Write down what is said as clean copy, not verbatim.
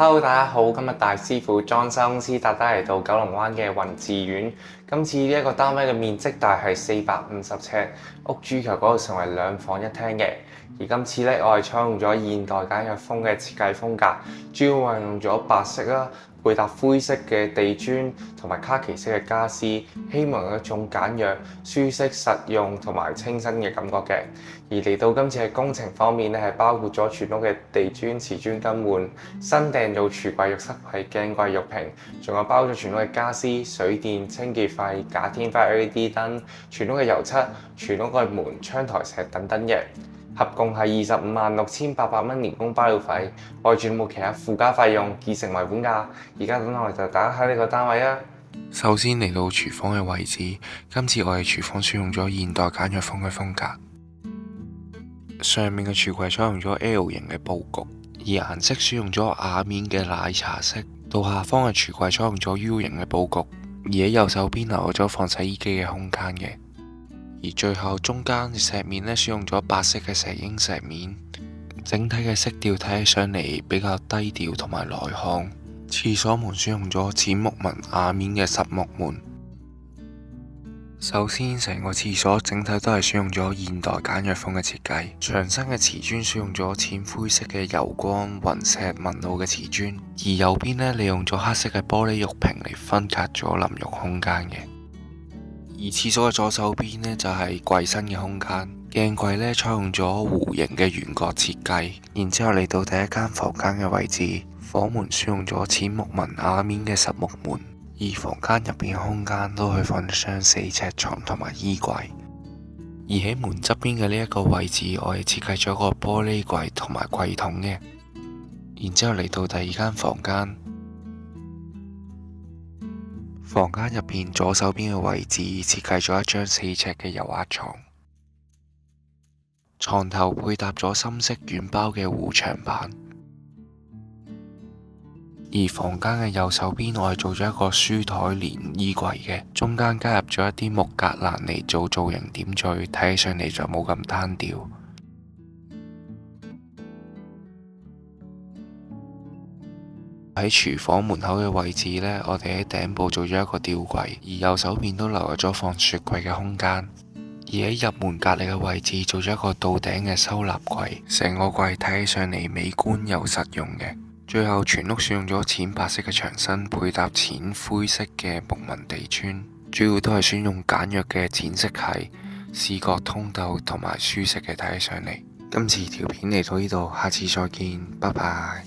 Hello，大家好，今日大師傅裝修公司特登嚟到九龍灣嘅雲志苑。今次呢一個單位嘅面積大係450尺，屋主求嗰度成為2房1廳嘅。而今次呢，我係採用咗現代簡約風嘅設計風格，主要係用咗白色啦，配搭灰色嘅地磚同埋卡其色嘅家私，希望有一種簡約、舒適、實用同埋清新嘅感覺嘅。而嚟到今次嘅工程方面咧，係包括咗全屋嘅地磚、瓷磚更換，新訂做櫥櫃、浴室櫃、鏡櫃、浴屏，仲有包咗全屋嘅家私、水電、清潔費、假天花 LED 燈、全屋嘅油漆、全屋嘅門、窗台石等等嘅。合共係256800蚊年供包料費，外住冇其他附加費用，以成為本價。而家等我哋就打開呢個單位啊！首先嚟到廚房嘅位置，今次我哋廚房選用咗現代簡約風嘅風格。上面嘅櫥櫃採用咗 L 型嘅佈局，而顏色選用咗瓦面嘅奶茶色。到下方嘅櫥櫃採用咗 U 型嘅佈局，而喺右手邊留咗放洗衣機嘅空間嘅。而最後中間石面呢，選用咗白色嘅石英石面，整體嘅色調睇起上嚟比較低調同埋內向。廁所門選用咗淺木紋瓦面嘅實木門。首先，成個廁所整體都係選用咗現代簡約風嘅設計，牆身嘅瓷磚選用咗淺灰色嘅柔光雲石紋路嘅瓷磚，而右邊呢，利用咗黑色嘅玻璃浴屏嚟分隔咗淋浴空間嘅。而廁所嘅左手邊呢，就係櫃身嘅空間，鏡櫃呢，採用咗弧形嘅圓角設計。然之後嚟到第一間房間嘅位置，房門選用咗淺木紋瓦面嘅實木門，而房間入邊嘅空間都可以放一張4尺床同埋衣櫃。而喺門側邊嘅呢一個位置，我哋設計咗個玻璃櫃同埋櫃桶嘅。然之後嚟到第二間房間。房間入邊左手邊嘅位置設計咗一張4尺嘅油壓床，床頭配搭咗深色軟包嘅護牆板。而房間嘅右手邊我係做咗一個書台連衣櫃嘅，中間加入咗一啲木格欄嚟做造型點綴，睇起上嚟就冇咁單調。喺廚房門口嘅位置呢，我哋喺頂部做咗一個吊櫃，而右手邊都留咗放雪櫃嘅空間。而喺入門隔離嘅位置做咗一個到頂嘅收納櫃，成個櫃睇起上嚟美觀又實用嘅。最後全屋選用咗淺白色嘅牆身，配搭淺灰色嘅木紋地磚，主要都係選用簡約嘅淺色系，視覺通透同埋舒適嘅睇起上嚟。今次條片嚟到呢度，下次再見，拜拜。